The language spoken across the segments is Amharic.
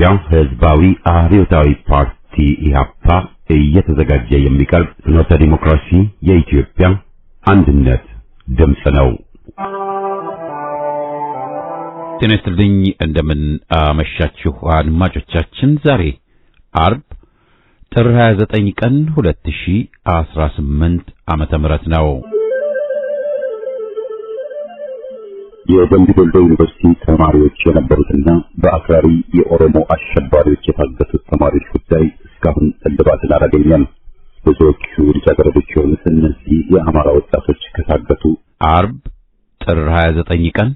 የኢትዮጵያ ሕዝባዊ አብዮታዊ ፓርቲ ኢህአፓ እየተዘጋጀ የሚቀርብ ፍኖተ ዲሞክራሲ የኢትዮጵያ አንድነት ድምፅ ነው። ጤና ይስጥልኝ፣ እንደምን አመሻችሁ አድማጮቻችን። ዛሬ አርብ ጥር 29 ቀን 2018 ዓመተ ምህረት ነው። የደምቢ ዶሎ ዩኒቨርሲቲ ተማሪዎች የነበሩትና በአክራሪ የኦሮሞ አሸባሪዎች የታገቱት ተማሪዎች ጉዳይ እስካሁን እልባትን አላገኘም። ብዙዎቹ ልጃገረዶች የሆኑት እነዚህ የአማራ ወጣቶች ከታገቱ አርብ ጥር 29 ቀን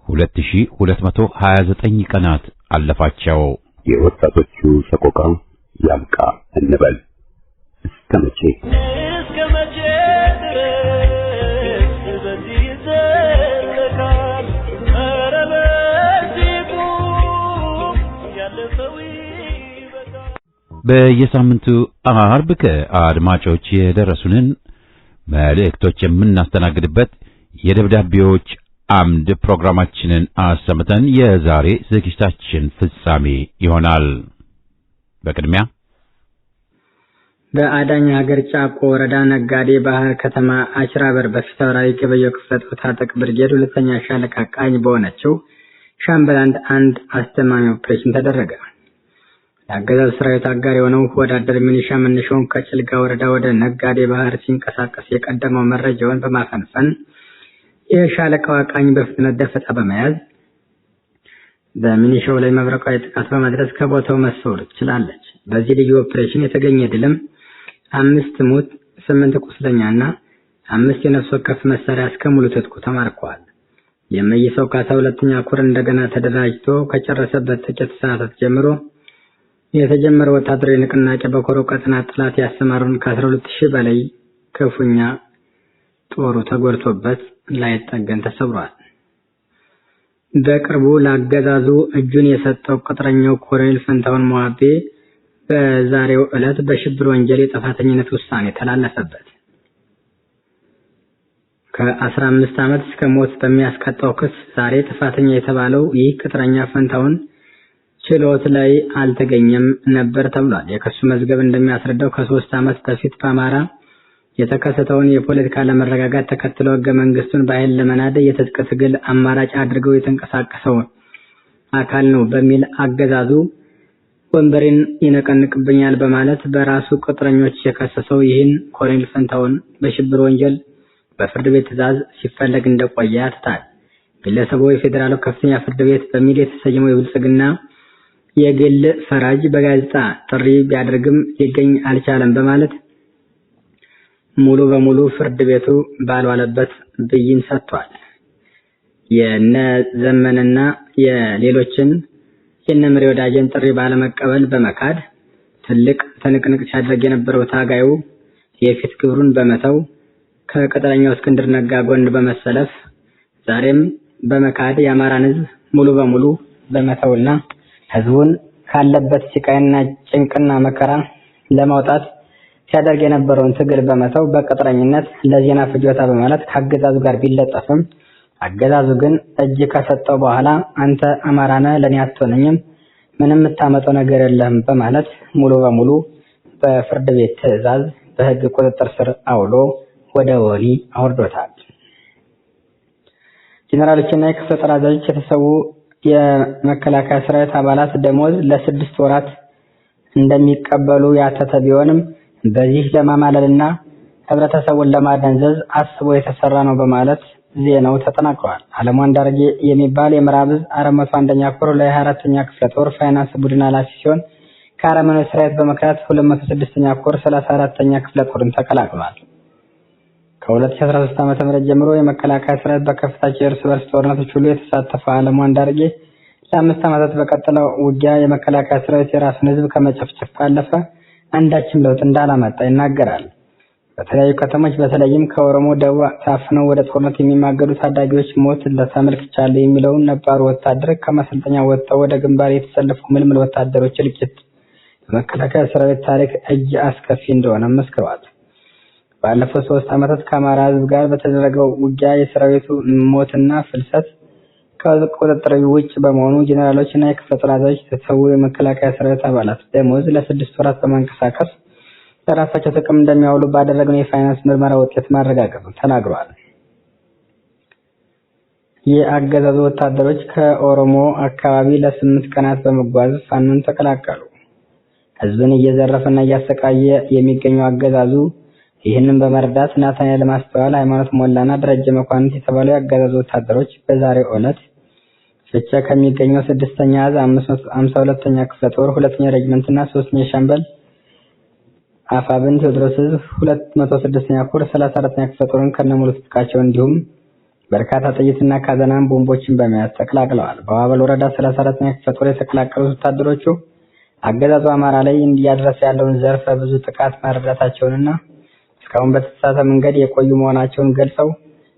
2229 ቀናት አለፋቸው። የወጣቶቹ ሰቆቃ ያብቃ እንበል። እስከ መቼ በየሳምንቱ አርብ ከአድማጮች የደረሱንን መልእክቶች የምናስተናግድበት የደብዳቤዎች አምድ ፕሮግራማችንን አሰምተን የዛሬ ዝግጅታችን ፍጻሜ ይሆናል። በቅድሚያ በአዳኝ ሀገር ጫቆ ወረዳ ነጋዴ ባህር ከተማ አሽራበር በፊታውራሪ ገበየው ክፍለ ጦር ታጠቅ ብርጌድ ሁለተኛ ሻለቃ ቃኝ በሆነችው ሻምበላንድ አንድ አስተማሚ ኦፕሬሽን ተደረገ። የአገዛዙ ሰራዊት አጋር የሆነው ወዳደር ሚሊሻ መነሻውን ከጭልጋ ወረዳ ወደ ነጋዴ ባህር ሲንቀሳቀስ የቀደመው መረጃውን በማፈንፈን የሻለቃው ቃኝ በፍጥነት ደፈጣ በመያዝ በሚሊሻው ላይ መብረቃዊ ጥቃት በማድረስ ከቦታው መሰወር ችላለች። በዚህ ልዩ ኦፕሬሽን የተገኘ ድልም 5 ሞት፣ 8 ቁስለኛና 5 የነፍስ ወከፍ መሳሪያ እስከ ሙሉ ትጥቁ ተማርከዋል። የመይሰው ካሳ ሁለተኛ ኮር እንደገና ተደራጅቶ ከጨረሰበት ጥቂት ሰዓታት ጀምሮ የተጀመረው ወታደራዊ ንቅናቄ በኮሮ ቀጠና ጥላት ያሰማሩን ከ12000 በላይ ክፉኛ ጦሩ ተጎድቶበት ላይጠገን ተሰብሯል። በቅርቡ ለአገዛዙ እጁን የሰጠው ቅጥረኛው ኮሎኔል ፈንታውን ሞአቤ በዛሬው ዕለት በሽብር ወንጀል የጥፋተኝነት ውሳኔ ተላለፈበት። ከ15 ዓመት እስከ ሞት በሚያስቀጣው ክስ ዛሬ ጥፋተኛ የተባለው ይህ ቅጥረኛ ፈንታውን ችሎት ላይ አልተገኘም ነበር ተብሏል። የክሱ መዝገብ እንደሚያስረዳው ከ3 ዓመት በፊት በአማራ የተከሰተውን የፖለቲካ ለመረጋጋት ተከትሎ ሕገ መንግስቱን በኃይል ለመናድ የትጥቅ ትግል አማራጭ አድርገው የተንቀሳቀሰው አካል ነው በሚል አገዛዙ ወንበሬን ይነቀንቅብኛል በማለት በራሱ ቅጥረኞች የከሰሰው ይህን ኮሎኔል ፈንታውን በሽብር ወንጀል በፍርድ ቤት ትዕዛዝ ሲፈለግ እንደቆየ ያትታል። ግለሰቡ የፌዴራሉ ከፍተኛ ፍርድ ቤት በሚል የተሰየመው የብልጽግና የግል ፈራጅ በጋዜጣ ጥሪ ቢያደርግም ሊገኝ አልቻለም በማለት ሙሉ በሙሉ ፍርድ ቤቱ ባልዋለበት ብይን ሰጥቷል። የነ ዘመንና የሌሎችን የነምሬ ወዳጀን ጥሪ ባለመቀበል በመካድ ትልቅ ትንቅንቅ ሲያደርግ የነበረው ታጋዩ የፊት ግብሩን በመተው ከቅጥረኛው እስክንድር ነጋ ጎን በመሰለፍ ዛሬም በመካድ የአማራን ሕዝብ ሙሉ በሙሉ በመተውና ሕዝቡን ካለበት ስቃይና ጭንቅና መከራ ለማውጣት ሲያደርግ የነበረውን ትግል በመተው በቅጥረኝነት ለዜና ፍጆታ በማለት ከአገዛዙ ጋር ቢለጠፍም አገዛዙ ግን እጅ ከሰጠው በኋላ አንተ አማራ ነህ፣ ለኔ አትሆነኝም፣ ምንም የምታመጣው ነገር የለም በማለት ሙሉ በሙሉ በፍርድ ቤት ትዕዛዝ በሕግ ቁጥጥር ስር አውሎ ወደ ወህኒ አውርዶታል። ጄኔራሎችና የክፍለ ጦር አዛዦች የተሰዉ የመከላከያ ሰራዊት አባላት ደሞዝ ለ6 ወራት እንደሚቀበሉ ያተተ ቢሆንም በዚህ ለማማለልና ህብረተሰቡን ለማደንዘዝ አስቦ የተሰራ ነው በማለት ዜናው ተጠናቅሯል። አለሙ አንዳርጌ የሚባል የምዕራብ ዕዝ 401ኛ ኮር ለ24ኛ ክፍለ ጦር ፋይናንስ ቡድን ኃላፊ ሲሆን ከአረመኔው ሰራዊት በመክዳት 206ኛ ኮር 34ኛ ክፍለ ጦርን ተቀላቅሏል። ከ2013 ዓ.ም ጀምሮ የመከላከያ ሰራዊት በከፍታቸው የእርስ በርስ ጦርነቶች ሁሉ የተሳተፈው አለሙ አንዳርጌ ለ5 ዓመታት በቀጠለው ውጊያ የመከላከያ ሰራዊት የራሱን ህዝብ ከመጨፍጨፍ ባለፈ አንዳችም ለውጥ እንዳላመጣ ይናገራል። በተለያዩ ከተሞች በተለይም ከኦሮሞ ደቡብ ታፍነው ወደ ጦርነት የሚማገዱ ታዳጊዎች ሞት ተመልክቻለሁ የሚለውን ነባሩ ወታደር ከመሰልጠኛ ወጥተው ወደ ግንባር የተሰለፉ ምልምል ወታደሮች እልቂት በመከላከያ ሰራዊት ታሪክ እጅ አስከፊ እንደሆነ መስክረዋል። ባለፉት 3 ዓመታት ከአማራ ህዝብ ጋር በተደረገው ውጊያ የሰራዊቱ ሞትና ፍልሰት ከቁጥጥር ውጭ በመሆኑ ጄኔራሎችና የክፍለ ጦር አዛዦች የተሰዉ የመከላከያ ሰራዊት አባላት ደሞዝ ለ6 ወራት በማንቀሳቀስ ለራሳቸው ጥቅም እንደሚያውሉ ባደረግነው የፋይናንስ ምርመራ ውጤት ማረጋገጡን ተናግረዋል። የአገዛዙ ወታደሮች ከኦሮሞ አካባቢ ለ8 ቀናት በመጓዝ ፋኖን ተቀላቀሉ። ህዝብን እየዘረፈና እያሰቃየ የሚገኘው አገዛዙ ይህንን በመርዳት ናታንያል ማስተዋል፣ ሃይማኖት ሞላና ደረጀ መኳንንት የተባሉ የአገዛዙ ወታደሮች በዛሬው ዕለት ብቻ ከሚገኘው 6ኛ አዝ 552ኛ ክፍለ ጦር 2ኛ ሬጅመንትና 3ኛ ሻምበል አፋብን ቴዎድሮስ 206ኛ ኮር 34ኛ ክፍለ ጦርን ከነሙሉ ትጥቃቸው እንዲሁም በርካታ ጥይትና ካዘናም ቦምቦችን በመያዝ ተቀላቅለዋል። በዋበል ወረዳ 34ኛ ክፍለ ጦር የተቀላቀሉት ወታደሮቹ አገዛዙ አማራ ላይ እንዲያደርስ ያለውን ዘርፈ ብዙ ጥቃት መረዳታቸውንና እስካሁን በተሳሳተ መንገድ የቆዩ መሆናቸውን ገልጸው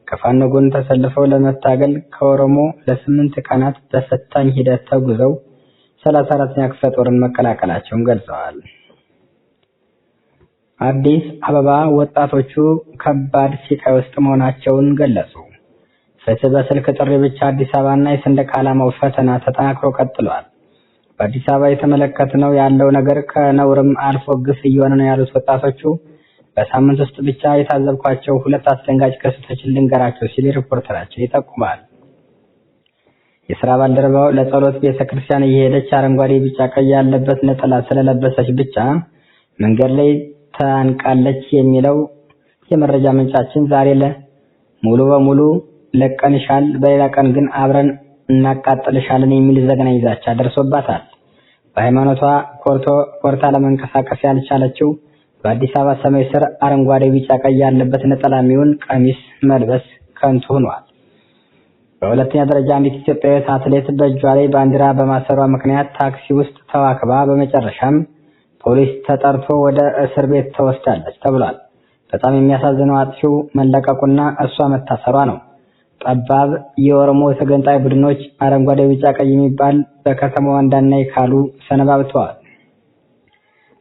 ከፋኖ ጎን ተሰልፈው ለመታገል ከኦሮሞ ለ8 ቀናት በፈታኝ ሂደት ተጉዘው 34ኛ ክፍለ ጦርን መቀላቀላቸውን ገልጸዋል። አዲስ አበባ ወጣቶቹ ከባድ ስቃይ ውስጥ መሆናቸውን ገለጹ። ፍትህ በስልክ ጥሪ ብቻ አዲስ አበባና የሰንደቅ ዓላማው ፈተና ተጠናክሮ ቀጥሏል። በአዲስ አበባ የተመለከትነው ያለው ነገር ከነውርም አልፎ ግፍ እየሆነ ነው ያሉት ወጣቶቹ በሳምንት ውስጥ ብቻ የታዘብኳቸው 2 አስደንጋጭ ክስተቶችን ልንገራቸው ሲል ሪፖርተራቸው ይጠቁማል። የሥራ ባልደረባው ለጸሎት ቤተክርስቲያን እየሄደች አረንጓዴ ቢጫ ቀይ ያለበት ነጠላ ስለለበሰች ብቻ መንገድ ላይ ታንቃለች የሚለው የመረጃ ምንጫችን ዛሬ ሙሉ በሙሉ ለቀንሻል፣ በሌላ ቀን ግን አብረን እናቃጥልሻለን የሚል ዘግናኝ ዛቻ ደርሶባታል። በሃይማኖቷ ኮርታ ለመንቀሳቀስ ያልቻለችው በአዲስ አበባ ሰማይ ስር አረንጓዴ ቢጫ ቀይ ያለበት ነጠላ ሚሆን ቀሚስ መልበስ ከንቱ ሆኗል። በሁለተኛ ደረጃ አንዲት ኢትዮጵያዊት አትሌት በእጇ ላይ ባንዲራ በማሰሯ ምክንያት ታክሲ ውስጥ ተዋክባ በመጨረሻም ፖሊስ ተጠርቶ ወደ እስር ቤት ተወስዳለች ተብሏል። በጣም የሚያሳዝነው አጥፊው መለቀቁና እሷ መታሰሯ ነው። ጠባብ የኦሮሞ ተገንጣይ ቡድኖች አረንጓዴ ቢጫ ቀይ የሚባል በከተማዋ እንዳናይ ካሉ ሰነባብተዋል።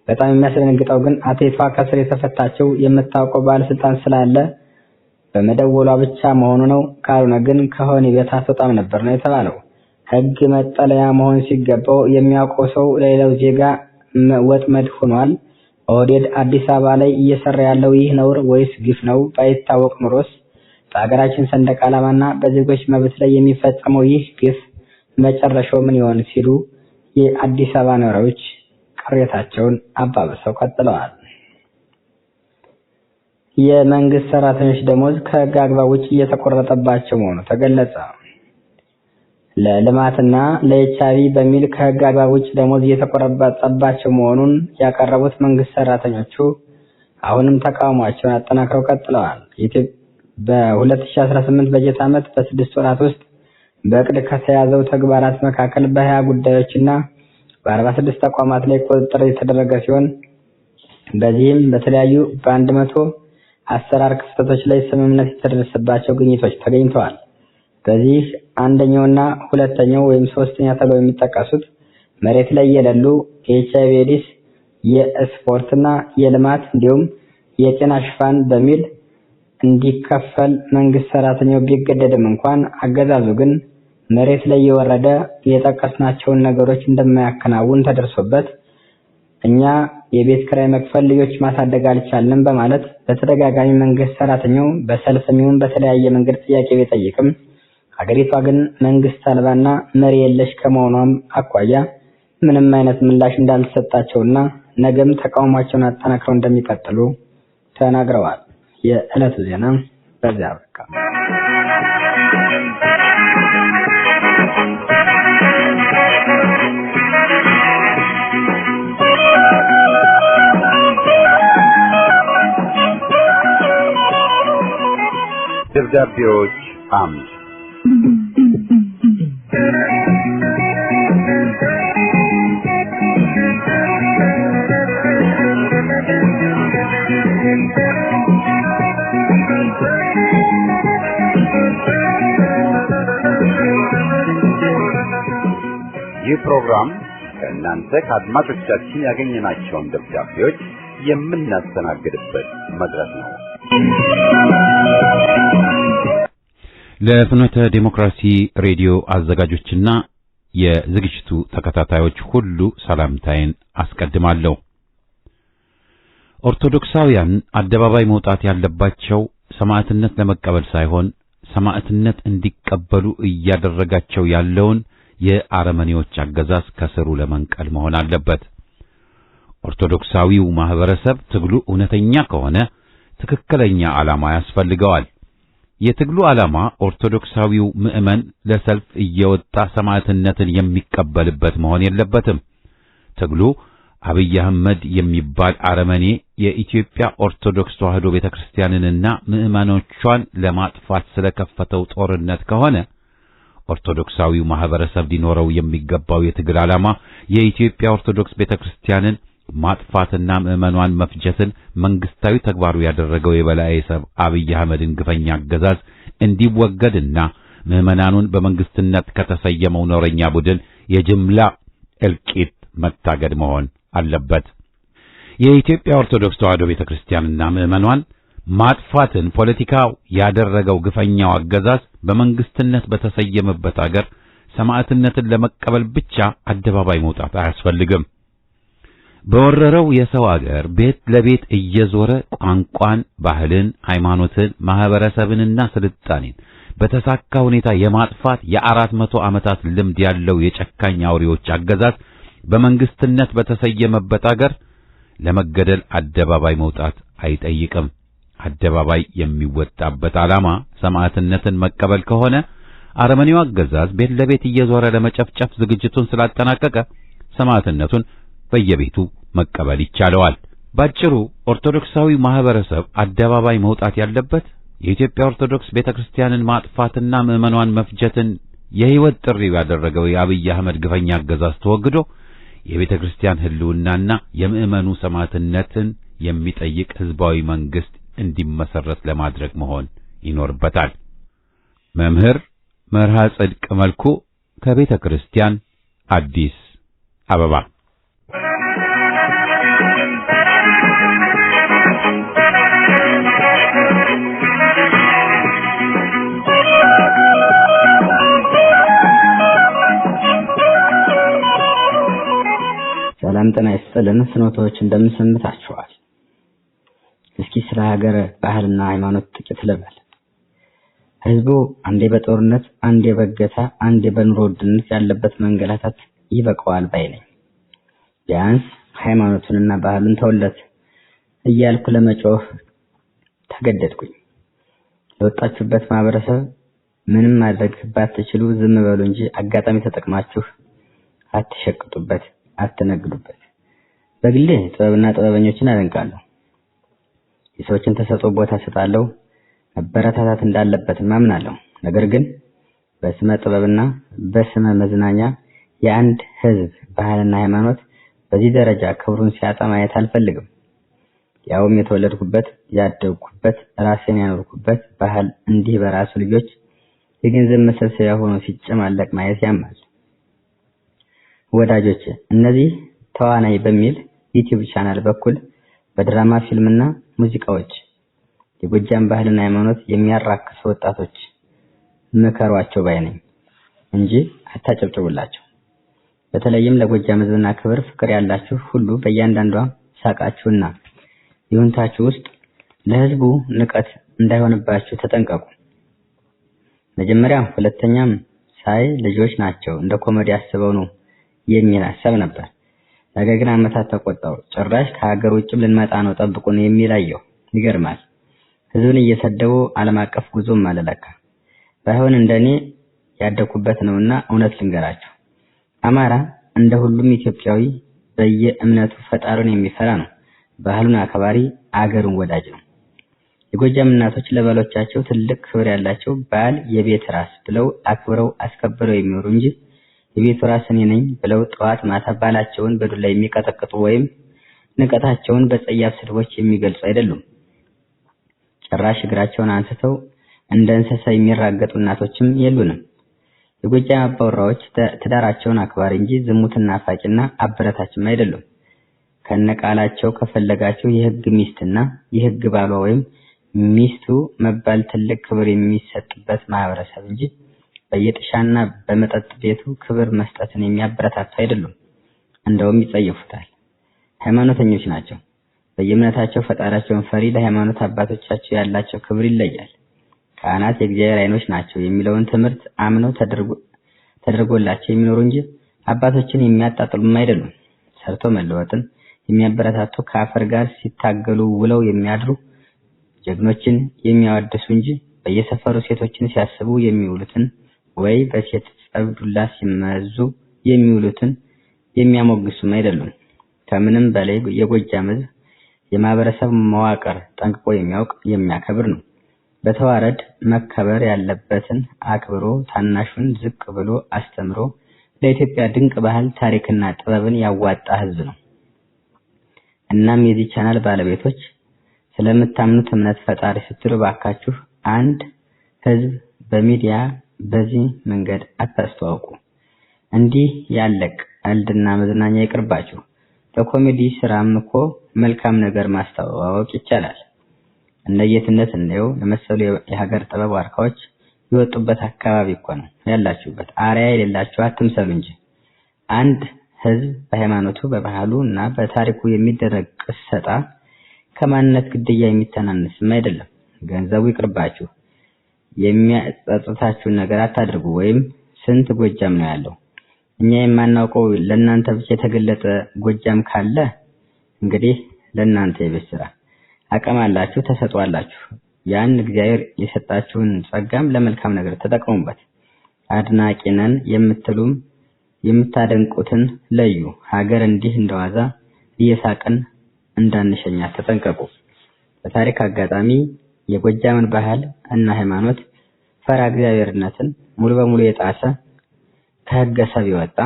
በጣም የሚያስደነግጠው ግን አትሌቷ ከስር የተፈታችው የምታውቀው ባለስልጣን ስላለ በመደወሏ ብቻ መሆኑ ነው። ካልሆነ ግን ከሆነ ቤት አትወጣም ነበር ነው የተባለው። ህግ መጠለያ መሆን ሲገባው የሚያውቀው ሰው ለሌላው ዜጋ ወጥመድ ሆኗል። ኦህዴድ አዲስ አበባ ላይ እየሰራ ያለው ይህ ነውር ወይስ ግፍ ነው ባይታወቅ ኑሮስ በአገራችን ሰንደቅ ዓላማና በዜጎች መብት ላይ የሚፈጸመው ይህ ግፍ መጨረሻው ምን ይሆን ሲሉ የአዲስ አበባ ነዋሪዎች ቅሬታቸውን አባብሰው ቀጥለዋል። የመንግስት ሰራተኞች ደሞዝ ከህግ አግባብ ውጭ እየተቆረጠባቸው መሆኑ ተገለጸ። ለልማትና ለኤችአይቪ በሚል ከህግ አግባብ ውጭ ደሞዝ እየተቆረጠባቸው መሆኑን ያቀረቡት መንግስት ሰራተኞቹ አሁንም ተቃውሟቸውን አጠናክረው ቀጥለዋል። በ2018 በጀት ዓመት በ6 ወራት ውስጥ በእቅድ ከተያዘው ተግባራት መካከል በ20 ጉዳዮችና በ46 ተቋማት ላይ ቁጥጥር የተደረገ ሲሆን በዚህም በተለያዩ በ100 አሰራር ክፍተቶች ላይ ስምምነት የተደረሰባቸው ግኝቶች ተገኝተዋል። በዚህ አንደኛውና ሁለተኛው ወይም ሶስተኛ ተብለው የሚጠቀሱት መሬት ላይ የሌሉ የኤችአይቪ ኤድስ፣ የስፖርትና የልማት እንዲሁም የጤና ሽፋን በሚል እንዲከፈል መንግስት ሰራተኛው ቢገደድም እንኳን አገዛዙ ግን መሬት ላይ የወረደ የጠቀስናቸውን ነገሮች እንደማያከናውን ተደርሶበት እኛ የቤት ኪራይ መክፈል ልጆች ማሳደግ አልቻልንም በማለት በተደጋጋሚ መንግስት ሰራተኛው በሰልፍም ይሁን በተለያየ መንገድ ጥያቄ ቢጠይቅም ሀገሪቷ ግን መንግስት አልባና መሪ የለሽ ከመሆኗም አኳያ ምንም አይነት ምላሽ እንዳልተሰጣቸውና ነገም ተቃውሟቸውን አጠናክረው እንደሚቀጥሉ ተናግረዋል። የዕለቱ ዜና በዚያ በቃ። ደብዳቤዎች አምድ ይህ ፕሮግራም ከእናንተ ከአድማጮቻችን ያገኘናቸውን ደብዳቤዎች የምናስተናግድበት መድረክ ነው። ለፍኖተ ዲሞክራሲ ሬዲዮ አዘጋጆችና የዝግጅቱ ተከታታዮች ሁሉ ሰላምታዬን አስቀድማለሁ። ኦርቶዶክሳውያን አደባባይ መውጣት ያለባቸው ሰማዕትነት ለመቀበል ሳይሆን ሰማዕትነት እንዲቀበሉ እያደረጋቸው ያለውን የአረመኔዎች አገዛዝ ከስሩ ለመንቀል መሆን አለበት። ኦርቶዶክሳዊው ማህበረሰብ ትግሉ እውነተኛ ከሆነ ትክክለኛ ዓላማ ያስፈልገዋል። የትግሉ ዓላማ ኦርቶዶክሳዊው ምዕመን ለሰልፍ እየወጣ ሰማዕትነትን የሚቀበልበት መሆን የለበትም። ትግሉ አብይ አህመድ የሚባል አረመኔ የኢትዮጵያ ኦርቶዶክስ ተዋሕዶ ቤተክርስቲያንንና ምዕመኖቿን ለማጥፋት ስለከፈተው ጦርነት ከሆነ ኦርቶዶክሳዊው ማህበረሰብ ሊኖረው የሚገባው የትግል ዓላማ የኢትዮጵያ ኦርቶዶክስ ቤተክርስቲያንን ማጥፋትና ምዕመኗን መፍጀትን መንግስታዊ ተግባሩ ያደረገው የበላይ ሰብ አብይ አህመድን ግፈኛ አገዛዝ እንዲወገድና ምዕመናኑን በመንግስትነት ከተሰየመው ኖረኛ ቡድን የጅምላ እልቂት መታገድ መሆን አለበት። የኢትዮጵያ ኦርቶዶክስ ተዋሕዶ ቤተክርስቲያንና ምዕመኗን ማጥፋትን ፖለቲካው ያደረገው ግፈኛው አገዛዝ በመንግስትነት በተሰየመበት አገር ሰማዕትነትን ለመቀበል ብቻ አደባባይ መውጣት አያስፈልግም። በወረረው የሰው አገር ቤት ለቤት እየዞረ ቋንቋን፣ ባህልን፣ ሃይማኖትን፣ ማህበረሰብንና ስልጣኔን በተሳካ ሁኔታ የማጥፋት የ400 ዓመታት ልምድ ያለው የጨካኝ አውሬዎች አገዛዝ በመንግስትነት በተሰየመበት አገር ለመገደል አደባባይ መውጣት አይጠይቅም። አደባባይ የሚወጣበት ዓላማ ሰማዕትነትን መቀበል ከሆነ አረመኔው አገዛዝ ቤት ለቤት እየዞረ ለመጨፍጨፍ ዝግጅቱን ስላጠናቀቀ ሰማዕትነቱን በየቤቱ መቀበል ይቻለዋል። ባጭሩ ኦርቶዶክሳዊ ማህበረሰብ አደባባይ መውጣት ያለበት የኢትዮጵያ ኦርቶዶክስ ቤተክርስቲያንን ማጥፋትና ምዕመኗን መፍጀትን የህይወት ጥሪው ያደረገው የአብይ አህመድ ግፈኛ አገዛዝ ተወግዶ የቤተክርስቲያን ህልውናና የምዕመኑ ሰማዕትነትን የሚጠይቅ ህዝባዊ መንግስት እንዲመሰረት ለማድረግ መሆን ይኖርበታል። መምህር መርሃ ጽድቅ መልኩ ከቤተ ክርስቲያን አዲስ አበባ። ሰላም ጤና ይስጥልን። ፍኖቶች እንደምንሰምታችኋል። እስኪ ስለ ሀገር ባህልና ሃይማኖት ጥቂት ልበል። ህዝቡ አንዴ በጦርነት አንዴ በገታ አንዴ በኑሮ ውድነት ያለበት መንገላታት ይበቃዋል ባይ ነኝ። ቢያንስ ሃይማኖቱንና ባህሉን ተወለት እያልኩ ለመጮህ ተገደድኩኝ። ለወጣችሁበት ማህበረሰብ ምንም ማድረግ ባትችሉ ዝም በሉ እንጂ አጋጣሚ ተጠቅማችሁ አትሸቅጡበት፣ አትነግዱበት። በግሌ ጥበብና ጥበበኞችን አደንቃለሁ። የሰዎችን ተሰጥኦ ቦታ ሰጣለሁ፣ መበረታታት እንዳለበት ማምናለሁ። ነገር ግን በስመ ጥበብና በስመ መዝናኛ የአንድ ህዝብ ባህልና ሃይማኖት በዚህ ደረጃ ክብሩን ሲያጣ ማየት አልፈልግም። ያውም የተወለድኩበት ያደግኩበት ራሴን ያኖርኩበት ባህል እንዲህ በራሱ ልጆች የገንዘብ መሰብሰቢያ ሆኖ ሲጨማለቅ ማየት ያማል። ወዳጆች፣ እነዚህ ተዋናይ በሚል ዩቲዩብ ቻናል በኩል በድራማ ፊልምና ሙዚቃዎች የጎጃም ባህልና ሃይማኖት የሚያራክሱ ወጣቶች መከሯቸው ባይ ነኝ እንጂ አታጨብጭቡላቸው። በተለይም ለጎጃም ህዝብና ክብር ፍቅር ያላችሁ ሁሉ በእያንዳንዷ ሳቃችሁና ይሁንታችሁ ውስጥ ለህዝቡ ንቀት እንዳይሆንባችሁ ተጠንቀቁ። መጀመሪያ ሁለተኛም ሳይ ልጆች ናቸው እንደ ኮሜዲ አስበው ነው የሚል ሐሳብ ነበር። ነገር ግን አመታት ተቆጣው። ጭራሽ ከሀገር ውጭም ልንመጣ ነው ጠብቁን የሚላየው ይገርማል። ህዝብን እየሰደቡ ዓለም አቀፍ ጉዞም አለለካ። ባይሆን እንደኔ ያደኩበት ነውና እውነት ልንገራችሁ። አማራ እንደ ሁሉም ኢትዮጵያዊ በየእምነቱ ፈጣሪውን የሚፈራ ነው። ባህሉን አከባሪ፣ አገሩን ወዳጅ ነው። የጎጃም እናቶች ለባሎቻቸው ትልቅ ክብር ያላቸው ባል የቤት ራስ ብለው አክብረው አስከብረው የሚኖሩ እንጂ የቤቱ ራስ እኔ ነኝ ብለው ጠዋት ማታ ባላቸውን በዱላ የሚቀጠቅጡ ወይም ንቀታቸውን በጸያፍ ስድቦች የሚገልጹ አይደሉም። ጭራሽ እግራቸውን አንስተው እንደ እንስሳ የሚራገጡ እናቶችም የሉንም። የጎጃም አባወራዎች ትዳራቸውን አክባሪ እንጂ ዝሙትና አፋጭና አበረታችም አይደሉም። ከነቃላቸው ከፈለጋቸው የህግ ሚስትና የህግ ባሏ ወይም ሚስቱ መባል ትልቅ ክብር የሚሰጥበት ማህበረሰብ እንጂ በየጥሻና በመጠጥ ቤቱ ክብር መስጠትን የሚያበረታቱ አይደሉም። እንደውም ይጸየፉታል። ሃይማኖተኞች ናቸው። በየእምነታቸው ፈጣሪያቸውን ፈሪ፣ ለሃይማኖት አባቶቻቸው ያላቸው ክብር ይለያል። ካህናት የእግዚአብሔር ዓይኖች ናቸው የሚለውን ትምህርት አምነው ተደርጎላቸው የሚኖሩ እንጂ አባቶችን የሚያጣጥሉም አይደሉም። ሰርቶ መለወጥን የሚያበረታቱ ከአፈር ጋር ሲታገሉ ውለው የሚያድሩ ጀግኖችን የሚያወድሱ እንጂ በየሰፈሩ ሴቶችን ሲያስቡ የሚውሉትን ወይ በሴት ጸብ ዱላ ሲመዙ የሚውሉትን የሚያሞግሱም አይደሉም። ከምንም በላይ የጎጃም ሕዝብ የማህበረሰብ መዋቅር ጠንቅቆ የሚያውቅ የሚያከብር ነው። በተዋረድ መከበር ያለበትን አክብሮ ታናሹን ዝቅ ብሎ አስተምሮ ለኢትዮጵያ ድንቅ ባህል ታሪክና ጥበብን ያዋጣ ሕዝብ ነው። እናም የዚህ ቻናል ባለቤቶች ስለምታምኑት እምነት ፈጣሪ ስትሉ ባካችሁ አንድ ሕዝብ በሚዲያ በዚህ መንገድ አታስተዋውቁ። እንዲህ ያለ ቀልድና መዝናኛ ይቅርባችሁ። በኮሜዲ ስራም እኮ መልካም ነገር ማስተዋወቅ ይቻላል። እነየትነት እንደው የመሰሉ የሀገር ጥበብ ዋርካዎች የወጡበት አካባቢ እኮ ነው ያላችሁበት። አሪያ የሌላችሁ አትምሰሉ እንጂ አንድ ሕዝብ በሃይማኖቱ በባህሉ እና በታሪኩ የሚደረግ ቅሰጣ ከማንነት ግድያ የሚተናነስም አይደለም። ገንዘቡ ይቅርባችሁ። የሚያጸጽታችሁን ነገር አታድርጉ። ወይም ስንት ጎጃም ነው ያለው? እኛ የማናውቀው ለእናንተ ብቻ የተገለጠ ጎጃም ካለ እንግዲህ ለእናንተ የቤት ስራ። አቅም አላችሁ፣ ተሰጧላችሁ። ያን እግዚአብሔር የሰጣችሁን ጸጋም ለመልካም ነገር ተጠቀሙበት። አድናቂ ነን የምትሉም የምታደንቁትን ለዩ። ሀገር እንዲህ እንደዋዛ እየሳቅን እንዳንሸኛት ተጠንቀቁ። በታሪክ አጋጣሚ የጎጃምን ባህል እና ሃይማኖት ፈራ እግዚአብሔርነትን ሙሉ በሙሉ የጣሰ ከሕገ ሰብ የወጣ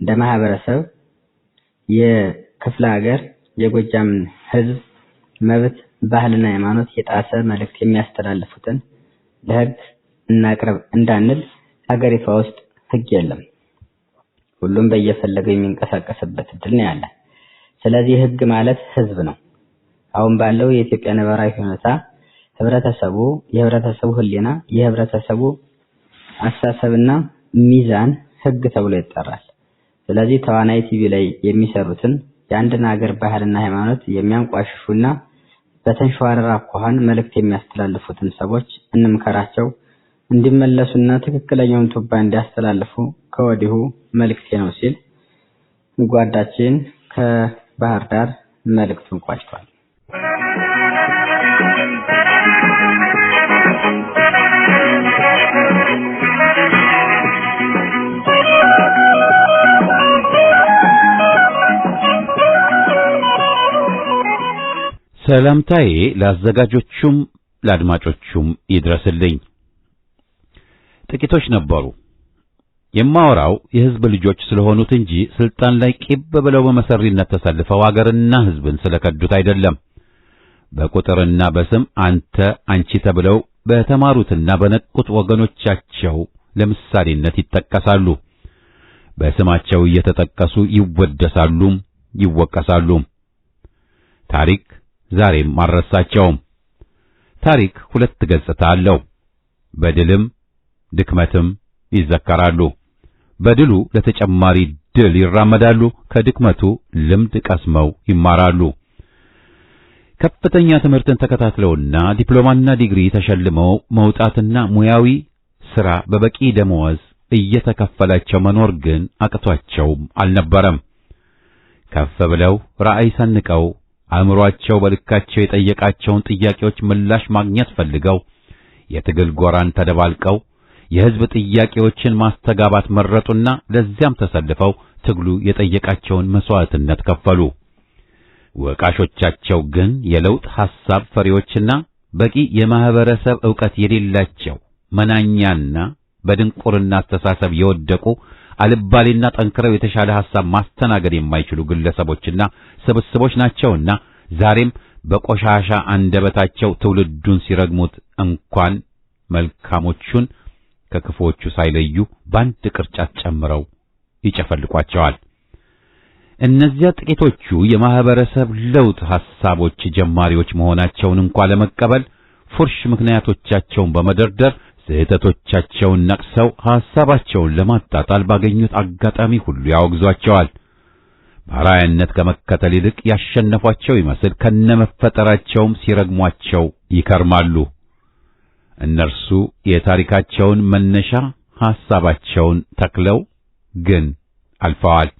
እንደ ማህበረሰብ የክፍለ ሀገር የጎጃምን ሕዝብ መብት ባህልና ሃይማኖት የጣሰ መልእክት የሚያስተላልፉትን ለሕግ እናቅርብ እንዳንል ሀገሪቷ ውስጥ ሕግ የለም። ሁሉም በየፈለገው የሚንቀሳቀስበት እድል ነው ያለ። ስለዚህ ሕግ ማለት ሕዝብ ነው። አሁን ባለው የኢትዮጵያ ነባራዊ ሁኔታ የህብረተሰቡ ህሊና፣ የህብረተሰቡ አስተሳሰብና ሚዛን ሕግ ተብሎ ይጠራል። ስለዚህ ተዋናይ ቲቪ ላይ የሚሰሩትን የአንድን ሀገር ባህልና ሃይማኖት የሚያንቋሽሹና በተንሸዋረራ አኳኋን መልእክት የሚያስተላልፉትን ሰዎች እንምከራቸው፣ እንዲመለሱና ትክክለኛውን ቱባ እንዲያስተላልፉ ከወዲሁ መልእክቴ ነው ሲል ጓዳችን ከባህር ዳር መልእክቱን ቋጭቷል። ሰላምታዬ ለአዘጋጆቹም ለአድማጮቹም ይድረስልኝ። ጥቂቶች ነበሩ። የማወራው የህዝብ ልጆች ስለሆኑት እንጂ ስልጣን ላይ ቂብ ብለው በመሰሪነት ተሰልፈው አገርና ህዝብን ስለከዱት አይደለም። በቁጥርና በስም አንተ አንቺ ተብለው በተማሩትና በነቁት ወገኖቻቸው ለምሳሌነት ይጠቀሳሉ። በስማቸው እየተጠቀሱ ይወደሳሉም ይወቀሳሉም። ታሪክ ዛሬም አልረሳቸውም። ታሪክ ሁለት ገጽታ አለው። በድልም ድክመትም ይዘከራሉ። በድሉ ለተጨማሪ ድል ይራመዳሉ፣ ከድክመቱ ልምድ ቀስመው ይማራሉ። ከፍተኛ ትምህርትን ተከታትለውና ዲፕሎማና ዲግሪ ተሸልመው መውጣትና ሙያዊ ሥራ በበቂ ደመወዝ እየተከፈላቸው መኖር ግን አቅቷቸውም አልነበረም። ከፍ ብለው ራዕይ ሰንቀው አእምሮአቸው በልካቸው የጠየቃቸውን ጥያቄዎች ምላሽ ማግኘት ፈልገው የትግል ጎራን ተደባልቀው የሕዝብ ጥያቄዎችን ማስተጋባት መረጡና ለዚያም ተሰልፈው ትግሉ የጠየቃቸውን መስዋዕትነት ከፈሉ። ወቃሾቻቸው ግን የለውጥ ሐሳብ ፈሪዎችና በቂ የማህበረሰብ ዕውቀት የሌላቸው መናኛና በድንቁርና አስተሳሰብ የወደቁ አልባሌና ጠንክረው የተሻለ ሐሳብ ማስተናገድ የማይችሉ ግለሰቦችና ስብስቦች ናቸውና ዛሬም በቆሻሻ አንደበታቸው ትውልዱን ሲረግሙት እንኳን መልካሞቹን ከክፎቹ ሳይለዩ በአንድ ቅርጫት ጨምረው ይጨፈልቋቸዋል። እነዚያ ጥቂቶቹ የማህበረሰብ ለውጥ ሐሳቦች ጀማሪዎች መሆናቸውን እንኳን ለመቀበል ፉርሽ ምክንያቶቻቸውን በመደርደር ስህተቶቻቸውን ነቅሰው ሐሳባቸውን ለማጣጣል ባገኙት አጋጣሚ ሁሉ ያወግዟቸዋል። በአርአያነት ከመከተል ይልቅ ያሸነፏቸው ይመስል ከነመፈጠራቸውም ሲረግሟቸው ይከርማሉ። እነርሱ የታሪካቸውን መነሻ ሐሳባቸውን ተክለው ግን አልፈዋል።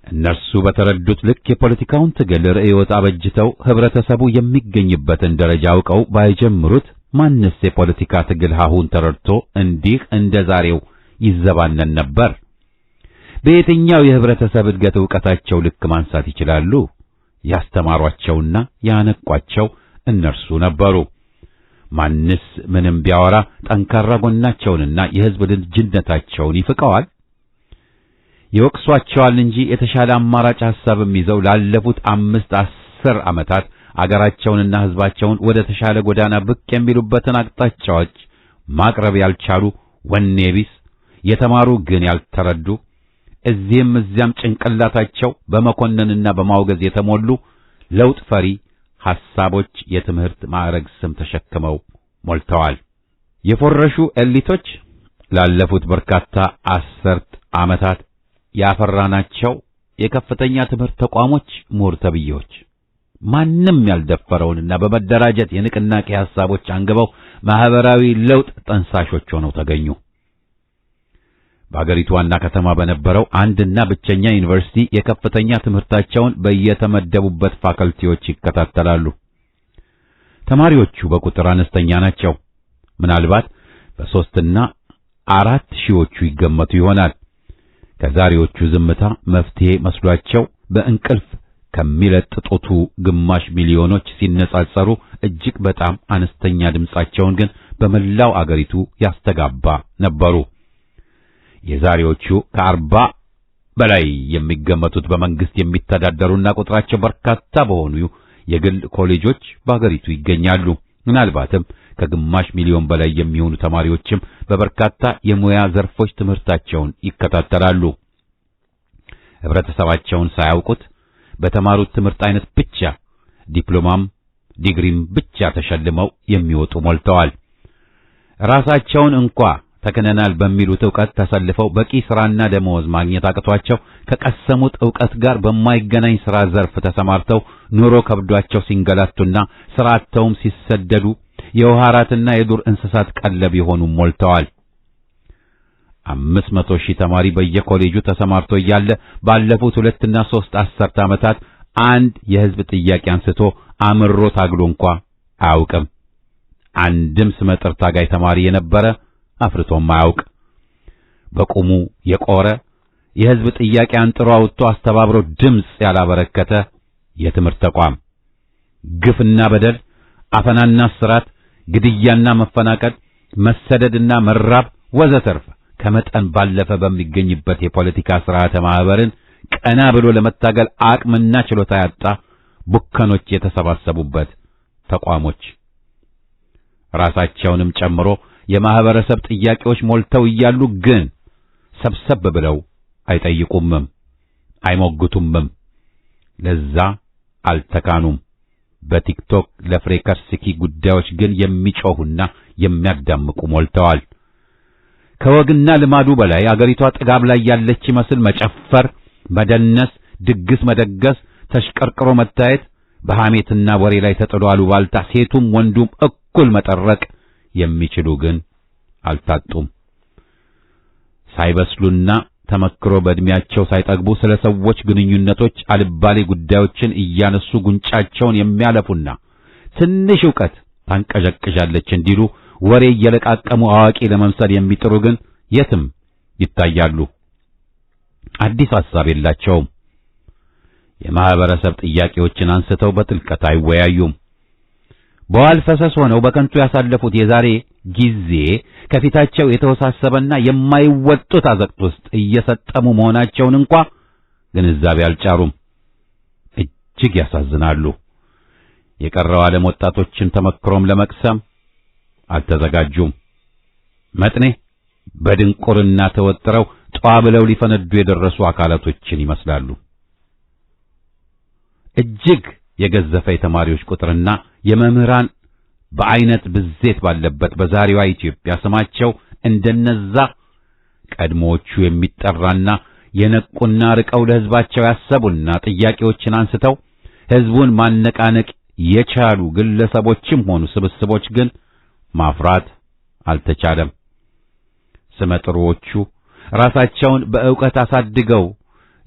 እነርሱ በተረዱት ልክ የፖለቲካውን ትግል ርዕዮት አበጅተው ህብረተሰቡ የሚገኝበትን ደረጃ አውቀው ባይጀምሩት ማንስ የፖለቲካ ትግል ሀሁን ተረድቶ እንዲህ እንደ ዛሬው ይዘባነን ነበር? በየትኛው የህብረተሰብ እድገት ዕውቀታቸው ልክ ማንሳት ይችላሉ? ያስተማሯቸውና ያነቋቸው እነርሱ ነበሩ። ማንስ ምንም ቢያወራ ጠንካራ ጎናቸውንና የህዝብ ልጅነታቸውን ይፍቀዋል? ይወቅሷቸዋል እንጂ የተሻለ አማራጭ ሐሳብም ይዘው ላለፉት 5-10 ዓመታት አገራቸውንና ህዝባቸውን ወደ ተሻለ ጎዳና ብቅ የሚሉበትን አቅጣጫዎች ማቅረብ ያልቻሉ ወኔ ቢስ፣ የተማሩ ግን ያልተረዱ፣ እዚህም እዚያም ጭንቅላታቸው በመኮነንና በማውገዝ የተሞሉ ለውጥ ፈሪ ሐሳቦች የትምህርት ማዕረግ ስም ተሸክመው ሞልተዋል። የፎረሹ ኤሊቶች ላለፉት በርካታ 10 ዓመታት ያፈራናቸው የከፍተኛ ትምህርት ተቋሞች ምሁር ተብዬዎች ማንም ያልደፈረውንና በመደራጀት የንቅናቄ ሐሳቦች አንግበው ማህበራዊ ለውጥ ጠንሳሾች ሆነው ተገኙ። በአገሪቱ ዋና ከተማ በነበረው አንድና ብቸኛ ዩኒቨርሲቲ የከፍተኛ ትምህርታቸውን በየተመደቡበት ፋከልቲዎች ይከታተላሉ። ተማሪዎቹ በቁጥር አነስተኛ ናቸው። ምናልባት በ3 እና 4 ሺዎቹ ይገመቱ ይሆናል። ከዛሬዎቹ ዝምታ መፍትሄ መስሏቸው በእንቅልፍ ከሚለጥጡቱ ግማሽ ሚሊዮኖች ሲነጻጸሩ እጅግ በጣም አነስተኛ ድምጻቸውን ግን በመላው አገሪቱ ያስተጋባ ነበሩ። የዛሬዎቹ ከ40 በላይ የሚገመቱት በመንግስት የሚተዳደሩና ቁጥራቸው በርካታ በሆኑ የግል ኮሌጆች በአገሪቱ ይገኛሉ። ምናልባትም ከግማሽ ሚሊዮን በላይ የሚሆኑ ተማሪዎችም በበርካታ የሙያ ዘርፎች ትምህርታቸውን ይከታተላሉ። ህብረተሰባቸውን ሳያውቁት በተማሩት ትምህርት አይነት ብቻ ዲፕሎማም ዲግሪም ብቻ ተሸልመው የሚወጡ ሞልተዋል። ራሳቸውን እንኳ ተከነናል በሚሉት ዕውቀት ተሰልፈው በቂ ሥራና ደመወዝ ማግኘት አቅቷቸው ከቀሰሙት ዕውቀት ጋር በማይገናኝ ሥራ ዘርፍ ተሰማርተው ኑሮ ከብዷቸው ሲንገላቱና ሥራቸውም ሲሰደዱ የውሃ አራትና የዱር እንስሳት ቀለብ የሆኑ ሞልተዋል። 500,000 ተማሪ በየኮሌጁ ተሰማርቶ እያለ ባለፉት 2 እና 3 አስርት ዓመታት አንድ የህዝብ ጥያቄ አንስቶ አምሮ ታግሎ እንኳ አያውቅም። አንድም ስመጥር ታጋይ ተማሪ የነበረ አፍርቶም አያውቅ። በቁሙ የቆረ የህዝብ ጥያቄ አንጥሮ አውጥቶ አስተባብሮ ድምጽ ያላበረከተ የትምህርት ተቋም ግፍና በደል፣ አፈናና እስራት፣ ግድያና መፈናቀል፣ መሰደድና መራብ ወዘተርፈ ከመጠን ባለፈ በሚገኝበት የፖለቲካ ስርዓተ ማህበርን ቀና ብሎ ለመታገል አቅምና ችሎታ ያጣ ቡከኖች የተሰባሰቡበት ተቋሞች ራሳቸውንም ጨምሮ የማህበረሰብ ጥያቄዎች ሞልተው እያሉ ግን ሰብሰብ ብለው አይጠይቁምም፣ አይሞግቱምም። ለዛ አልተካኑም። በቲክቶክ ለፍሬከርስኪ ጉዳዮች ግን የሚጮሁና የሚያዳምቁ ሞልተዋል። ከወግና ልማዱ በላይ አገሪቷ ጥጋብ ላይ ያለች ይመስል መጨፈር፣ መደነስ፣ ድግስ መደገስ፣ ተሽቀርቅሮ መታየት፣ በሐሜትና ወሬ ላይ ተጥሎ አሉባልታ ሴቱም ወንዱም እኩል መጠረቅ የሚችሉ ግን አልታጡም። ሳይበስሉና ተመክሮ በእድሜያቸው ሳይጠግቡ ስለ ሰዎች ግንኙነቶች አልባሌ ጉዳዮችን እያነሱ ጉንጫቸውን የሚያለፉና ትንሽ ዕውቀት ታንቀዠቅዣለች እንዲሉ ወሬ እየለቃቀሙ አዋቂ ለመምሰል የሚጥሩ ግን የትም ይታያሉ። አዲስ ሐሳብ የላቸውም። የማህበረሰብ ጥያቄዎችን አንስተው በጥልቀት አይወያዩም። በዋል ፈሰስ ሆነው በከንቱ ያሳለፉት የዛሬ ጊዜ ከፊታቸው የተወሳሰበና የማይወጡት አዘቅት ውስጥ እየሰጠሙ መሆናቸውን እንኳ ግንዛቤ አልጫሩም። እጅግ ያሳዝናሉ። የቀረው ዓለም ወጣቶችን ተመክሮም ለመቅሰም አልተዘጋጁም። መጥኔ በድንቁርና ተወጥረው ጧ ብለው ሊፈነዱ የደረሱ አካላቶችን ይመስላሉ። እጅግ የገዘፈ የተማሪዎች ቁጥርና የመምህራን በአይነት ብዜት ባለበት በዛሬዋ ኢትዮጵያ ስማቸው እንደነዛ ቀድሞዎቹ የሚጠራና የነቁና ርቀው ለሕዝባቸው ያሰቡና ጥያቄዎችን አንስተው ሕዝቡን ማነቃነቅ የቻሉ ግለሰቦችም ሆኑ ስብስቦች ግን ማፍራት አልተቻለም። ስመጥሮዎቹ ራሳቸውን በእውቀት አሳድገው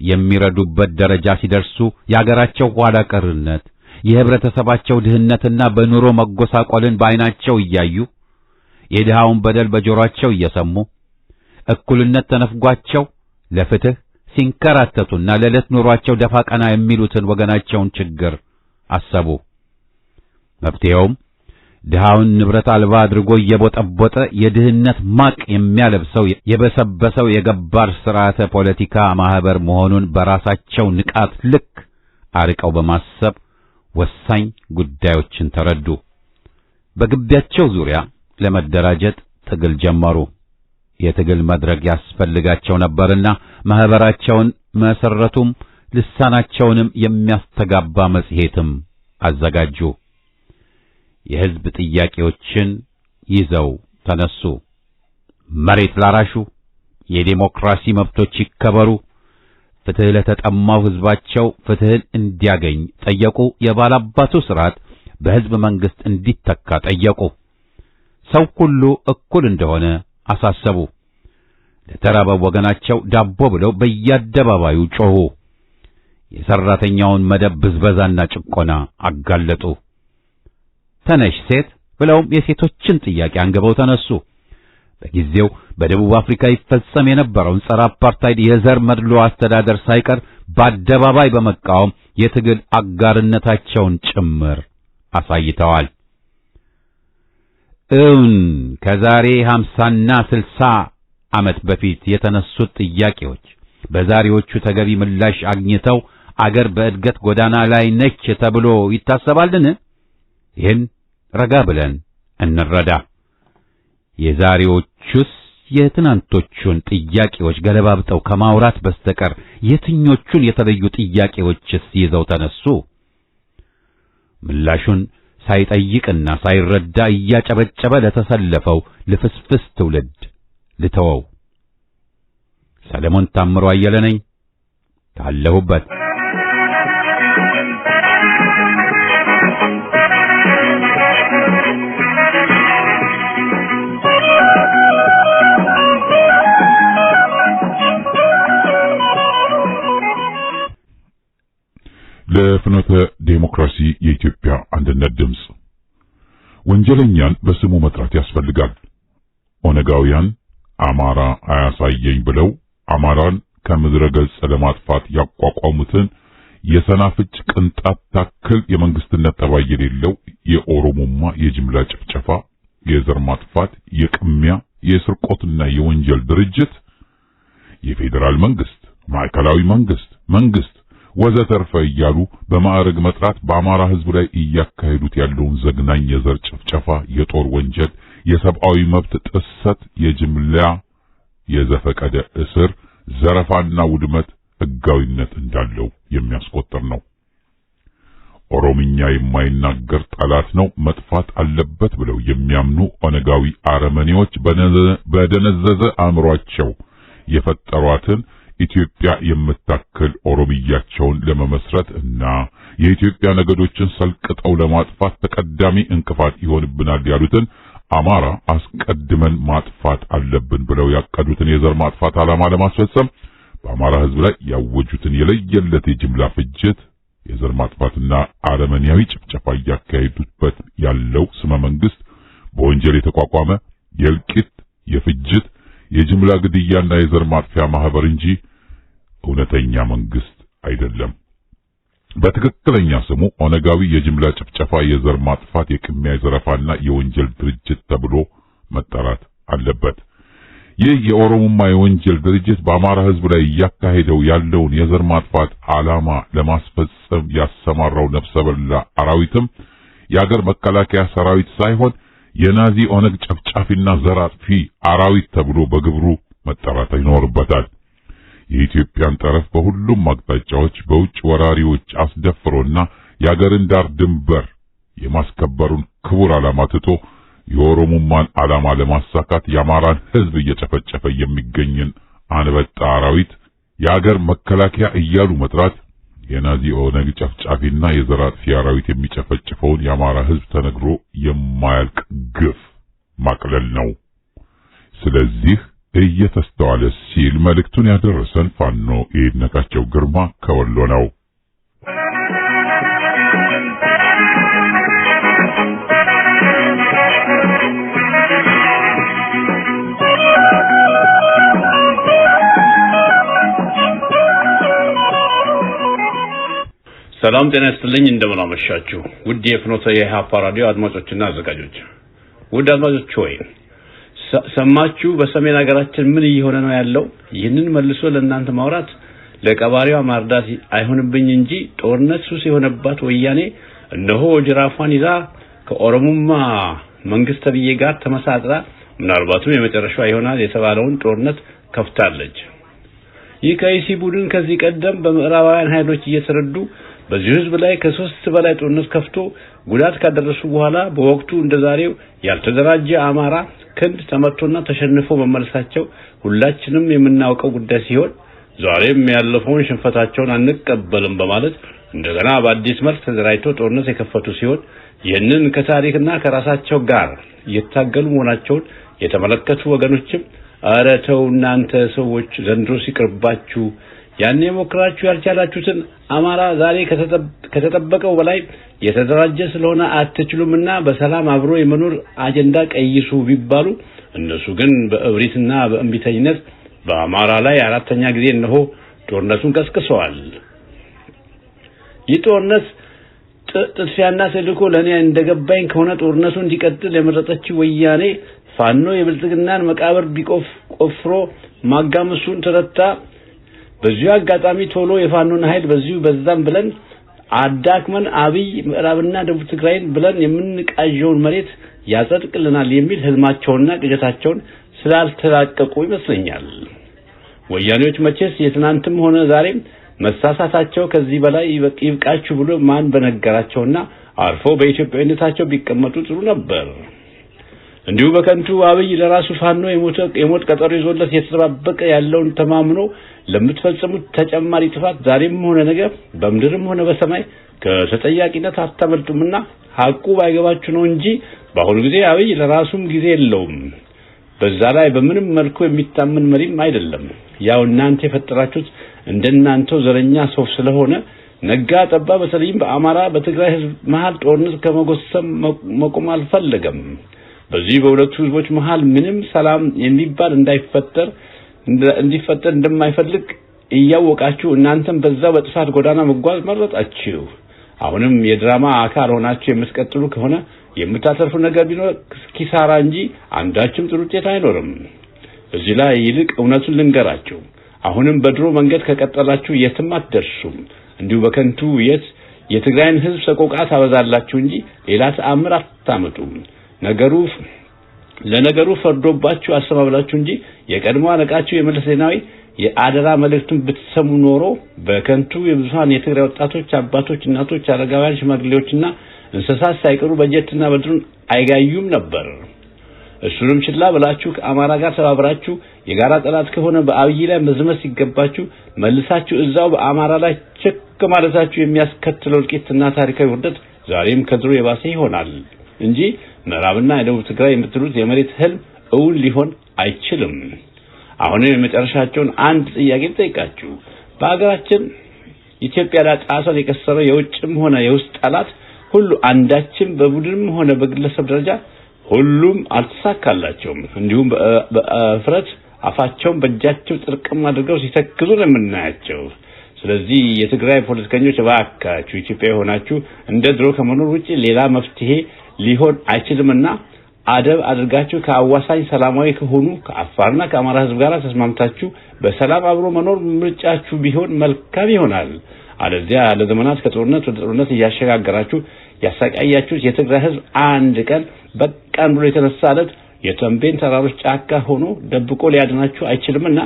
የሚረዱበት ደረጃ ሲደርሱ የአገራቸው ኋላ ቀርነት፣ የህብረተሰባቸው ድህነትና በኑሮ መጎሳቆልን በዓይናቸው እያዩ የድሃውን በደል በጆሮአቸው እየሰሙ እኩልነት ተነፍጓቸው ለፍትህ ሲንከራተቱና ለዕለት ኑሯቸው ደፋ ቀና የሚሉትን ወገናቸውን ችግር አሰቡ። መፍትሄውም ድሃውን ንብረት አልባ አድርጎ እየቦጠቦጠ የድህነት ማቅ የሚያለብሰው የበሰበሰው የገባር ስርዓተ ፖለቲካ ማህበር መሆኑን በራሳቸው ንቃት ልክ አርቀው በማሰብ ወሳኝ ጉዳዮችን ተረዱ። በግቢያቸው ዙሪያ ለመደራጀት ትግል ጀመሩ። የትግል መድረክ ያስፈልጋቸው ነበርና ማህበራቸውን መሰረቱም፣ ልሳናቸውንም የሚያስተጋባ መጽሔትም አዘጋጁ። የሕዝብ ጥያቄዎችን ይዘው ተነሱ። መሬት ላራሹ፣ የዴሞክራሲ መብቶች ይከበሩ፣ ፍትህ ለተጠማው ሕዝባቸው ፍትህን እንዲያገኝ ጠየቁ። የባላባቱ ስርዓት በሕዝብ መንግስት እንዲተካ ጠየቁ። ሰው ሁሉ እኩል እንደሆነ አሳሰቡ። ለተራበው ወገናቸው ዳቦ ብለው በየአደባባዩ ጮኹ። የሰራተኛውን መደብ ብዝበዛና ጭቆና አጋለጡ። ተነሽ ሴት ብለውም የሴቶችን ጥያቄ አንግበው ተነሱ። በጊዜው በደቡብ አፍሪካ ይፈጸም የነበረውን ጸረ አፓርታይድ የዘር መድሎ አስተዳደር ሳይቀር በአደባባይ በመቃወም የትግል አጋርነታቸውን ጭምር አሳይተዋል። ከዛሬ 50ና 60 ዓመት በፊት የተነሱት ጥያቄዎች በዛሬዎቹ ተገቢ ምላሽ አግኝተው አገር በእድገት ጎዳና ላይ ነች ተብሎ ይታሰባልን? ይህን ረጋ ብለን እንረዳ። የዛሬዎቹስ የትናንቶቹን ጥያቄዎች ገለባብጠው ከማውራት በስተቀር የትኞቹን የተለዩ ጥያቄዎችስ ይዘው ተነሱ? ምላሹን ሳይጠይቅና ሳይረዳ እያጨበጨበ ለተሰለፈው ልፍስፍስ ትውልድ ልተወው። ሰለሞን ታምሮ አየለ ነኝ ካለሁበት። ለፍኖተ ዴሞክራሲ የኢትዮጵያ አንድነት ድምጽ። ወንጀለኛን በስሙ መጥራት ያስፈልጋል። ኦነጋውያን አማራ አያሳየኝ ብለው አማራን ከምድረ ገጽ ለማጥፋት ያቋቋሙትን የሰናፍጭ ቅንጣት ታክል የመንግስትነት ጠባይ የሌለው የኦሮሞማ የጅምላ ጭፍጨፋ፣ የዘር ማጥፋት፣ የቅሚያ፣ የስርቆትና የወንጀል ድርጅት የፌዴራል መንግስት፣ ማዕከላዊ መንግስት ወዘተርፈ እያሉ በማዕረግ መጥራት በአማራ ህዝብ ላይ እያካሄዱት ያለውን ዘግናኝ የዘር ጭፍጨፋ፣ የጦር ወንጀል፣ የሰብአዊ መብት ጥሰት፣ የጅምላ የዘፈቀደ እስር፣ ዘረፋና ውድመት ህጋዊነት እንዳለው የሚያስቆጥር ነው። ኦሮምኛ የማይናገር ጠላት ነው መጥፋት አለበት ብለው የሚያምኑ ኦነጋዊ አረመኔዎች በደነዘዘ አእምሯቸው የፈጠሯትን ኢትዮጵያ የምታክል ኦሮሚያቸውን ለመመስረት እና የኢትዮጵያ ነገዶችን ሰልቅጠው ለማጥፋት ተቀዳሚ እንቅፋት ይሆንብናል ያሉትን አማራ አስቀድመን ማጥፋት አለብን ብለው ያቀዱትን የዘር ማጥፋት ዓላማ ለማስፈጸም በአማራ ህዝብ ላይ ያወጁትን የለየለት የጅምላ ፍጅት፣ የዘር ማጥፋትና አረመኔያዊ ጭፍጨፋ እያካሄዱበት ያለው ስመ መንግስት በወንጀል የተቋቋመ የእልቂት፣ የፍጅት፣ የጅምላ ግድያና የዘር ማጥፊያ ማህበር እንጂ እውነተኛ መንግስት አይደለም። በትክክለኛ ስሙ ኦነጋዊ የጅምላ ጭፍጨፋ፣ የዘር ማጥፋት፣ የቅሚያ፣ የዘረፋና የወንጀል ድርጅት ተብሎ መጠራት አለበት። ይህ የኦሮሞማ የወንጀል ድርጅት በአማራ ህዝብ ላይ እያካሄደው ያለውን የዘር ማጥፋት ዓላማ ለማስፈጸም ያሰማራው ነፍሰ በላ አራዊትም የአገር መከላከያ ሰራዊት ሳይሆን የናዚ ኦነግ ጨፍጫፊና ዘር አጥፊ አራዊት ተብሎ በግብሩ መጠራት ይኖርበታል። የኢትዮጵያን ጠረፍ በሁሉም አቅጣጫዎች በውጭ ወራሪዎች አስደፍሮና የአገርን ዳር ድንበር የማስከበሩን ክቡር ዓላማ ትቶ የኦሮሞማን ዓላማ ለማሳካት የአማራን ሕዝብ እየጨፈጨፈ የሚገኝን አንበጣ አራዊት የአገር መከላከያ እያሉ መጥራት የናዚ ኦነግ ጨፍጫፊና የዘር አጥፊ አራዊት የሚጨፈጭፈውን የአማራ ሕዝብ ተነግሮ የማያልቅ ግፍ ማቅለል ነው። ስለዚህ እየተስተዋለ ሲል መልእክቱን ያደረሰን ፋኖ ይድነቃቸው ግርማ ከወሎ ነው። ሰላም ጤና ይስጥልኝ። እንደምን አመሻችሁ ውድ የፍኖተ የኢሃፓ ራዲዮ አድማጮችና አዘጋጆች። ውድ አድማጮች ሆይ ሰማችሁ፣ በሰሜን ሀገራችን ምን እየሆነ ነው ያለው? ይህንን መልሶ ለእናንተ ማውራት ለቀባሪዋ ማርዳት አይሆንብኝ እንጂ ጦርነት ሱስ የሆነባት ወያኔ እነሆ ጅራፏን ይዛ ከኦሮሞማ መንግስት ተብዬ ጋር ተመሳጥራ ምናልባትም የመጨረሻው ይሆናል የተባለውን ጦርነት ከፍታለች። ይህ ከኢሲ ቡድን ከዚህ ቀደም በምዕራባውያን ኃይሎች እየተረዱ በዚህ ህዝብ ላይ ከ3 በላይ ጦርነት ከፍቶ ጉዳት ካደረሱ በኋላ በወቅቱ እንደዛሬው ያልተደራጀ አማራ ክንድ ተመቶና ተሸንፎ መመለሳቸው ሁላችንም የምናውቀው ጉዳይ ሲሆን ዛሬም ያለፈውን ሽንፈታቸውን አንቀበልም በማለት እንደገና በአዲስ መልክ ተደራጅቶ ጦርነት የከፈቱ ሲሆን ይህንን ከታሪክና ከራሳቸው ጋር እየታገሉ መሆናቸውን የተመለከቱ ወገኖችም ኧረ ተው እናንተ ሰዎች ዘንድሮ ሲቀርባችሁ ያኔ ሞክራችሁ ያልቻላችሁትን አማራ ዛሬ ከተጠበቀው በላይ የተደራጀ ስለሆነ አትችሉምና በሰላም አብሮ የመኖር አጀንዳ ቀይሱ ቢባሉ እነሱ ግን በእብሪትና በእንቢተኝነት በአማራ ላይ አራተኛ ጊዜ እነሆ ጦርነቱን ቀስቅሰዋል። ይህ ጦርነት ጥድፊያና ተልእኮ ለኔ እንደገባኝ ከሆነ ጦርነቱ እንዲቀጥል የመረጠችው ወያኔ ፋኖ የብልጽግናን መቃብር ቆፍሮ ማጋመሱን ተረታ። በዚሁ አጋጣሚ ቶሎ የፋኖን ኃይል በዚሁ በዛም ብለን አዳክመን አብይ ምዕራብና ደቡብ ትግራይን ብለን የምንቃዠውን መሬት ያጸድቅልናል የሚል ህልማቸውና ቅዠታቸውን ስላልተላቀቁ ይመስለኛል። ወያኔዎች መቼስ የትናንትም ሆነ ዛሬም መሳሳታቸው ከዚህ በላይ ይብቃችሁ ብሎ ማን በነገራቸውና አርፎ በኢትዮጵያዊነታቸው ቢቀመጡ ጥሩ ነበር። እንዲሁ በከንቱ አብይ ለራሱ ፋኖ የሞት ቀጠሮ ይዞለት የተጠባበቀ ያለውን ተማምኖ ለምትፈጽሙት ተጨማሪ ጥፋት ዛሬም ሆነ ነገ በምድርም ሆነ በሰማይ ከተጠያቂነት አታመልጡምና ሐቁ ባይገባችሁ ነው እንጂ በአሁኑ ጊዜ አብይ ለራሱም ጊዜ የለውም። በዛ ላይ በምንም መልኩ የሚታመን መሪም አይደለም። ያው እናንተ የፈጠራችሁት እንደናንተው ዘረኛ ሰው ስለሆነ ነጋ ጠባ በተለይም በአማራ በትግራይ ህዝብ መሃል ጦርነት ከመጎሰም መቆም አልፈለገም። በዚህ በሁለቱ ህዝቦች መሃል ምንም ሰላም የሚባል እንዲፈጠር እንደማይፈልግ እያወቃችሁ እናንተም በዛው በጥፋት ጎዳና መጓዝ መረጣችሁ። አሁንም የድራማ አካል ሆናችሁ የምትቀጥሉ ከሆነ የምታተርፉ ነገር ቢኖር ኪሳራ እንጂ አንዳችም ጥሩ ውጤት አይኖርም። እዚህ ላይ ይልቅ እውነቱን ልንገራችሁ፣ አሁንም በድሮ መንገድ ከቀጠላችሁ የትም አትደርሱም። እንዲሁ በከንቱ የትግራይን ህዝብ ሰቆቃ ታበዛላችሁ እንጂ ሌላ ተአምር አታመጡም። ለነገሩ ፈርዶባችሁ አሰማብላችሁ እንጂ የቀድሞ አለቃችሁ የመለስ ዜናዊ የአደራ መልእክቱን ብትሰሙ ኖሮ በከንቱ የብዙሃን የትግራይ ወጣቶች፣ አባቶች፣ እናቶች፣ አረጋውያን፣ ሽማግሌዎችና እንስሳት ሳይቀሩ በጀትና በድሮን አይጋዩም ነበር። እሱንም ችላ ብላችሁ ከአማራ ጋር ተባብራችሁ የጋራ ጠላት ከሆነ በአብይ ላይ መዝመት ሲገባችሁ መልሳችሁ እዛው በአማራ ላይ ቸክ ማለታችሁ የሚያስከትለው እልቂትና ታሪካዊ ውርደት ዛሬም ከድሮ የባሰ ይሆናል እንጂ ምዕራብና የደቡብ ትግራይ የምትሉት የመሬት ህልም እውን ሊሆን አይችልም። አሁን የመጨረሻቸውን አንድ ጥያቄ ጠይቃችሁ በአገራችን ኢትዮጵያ ላይ ጣሰን የከሰረው የውጭም ሆነ የውስጥ ጠላት ሁሉ አንዳችም በቡድንም ሆነ በግለሰብ ደረጃ ሁሉም አልተሳካላቸውም። እንዲሁም በፍረት አፋቸውን በእጃቸው ጥርቅም አድርገው ሲተክዙ ነው የምናያቸው። ስለዚህ የትግራይ ፖለቲከኞች እባካችሁ ኢትዮጵያ ሆናችሁ እንደ ድሮ ከመኖር ውጪ ሌላ መፍትሄ ሊሆን አይችልምና አደብ አድርጋችሁ ከአዋሳኝ ሰላማዊ ከሆኑ ከአፋርና ከአማራ ህዝብ ጋር ተስማምታችሁ በሰላም አብሮ መኖር ምርጫችሁ ቢሆን መልካም ይሆናል። አለዚያ ለዘመናት ከጦርነት ወደ ጦርነት እያሸጋገራችሁ ያሳቃያችሁት የትግራይ ህዝብ አንድ ቀን በቃን ብሎ የተነሳለት የተንቤን ተራሮች ጫካ ሆኖ ደብቆ ሊያድናችሁ አይችልምና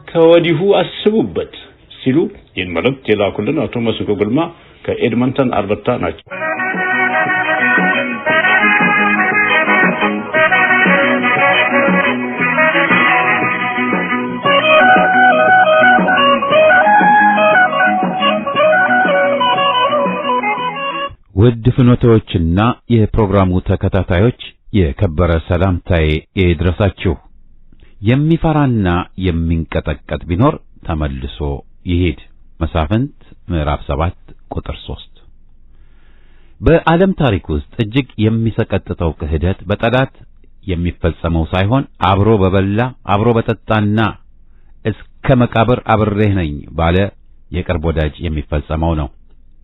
ከወዲሁ አስቡበት ሲሉ ይህን መልእክት የላኩልን አቶ መስኮ ግልማ ከኤድመንተን አልበርታ ናቸው። ውድ ፍኖታዎችና የፕሮግራሙ ተከታታዮች የከበረ ሰላምታዬ ይድረሳችሁ። የሚፈራና የሚንቀጠቀጥ ቢኖር ተመልሶ ይሄድ። መሳፍንት ምዕራፍ 7 ቁጥር 3። በዓለም ታሪክ ውስጥ እጅግ የሚሰቀጥጠው ክህደት በጠላት የሚፈጸመው ሳይሆን አብሮ በበላ አብሮ በጠጣና እስከ መቃብር አብሬህ ነኝ ባለ የቅርብ ወዳጅ የሚፈጸመው ነው።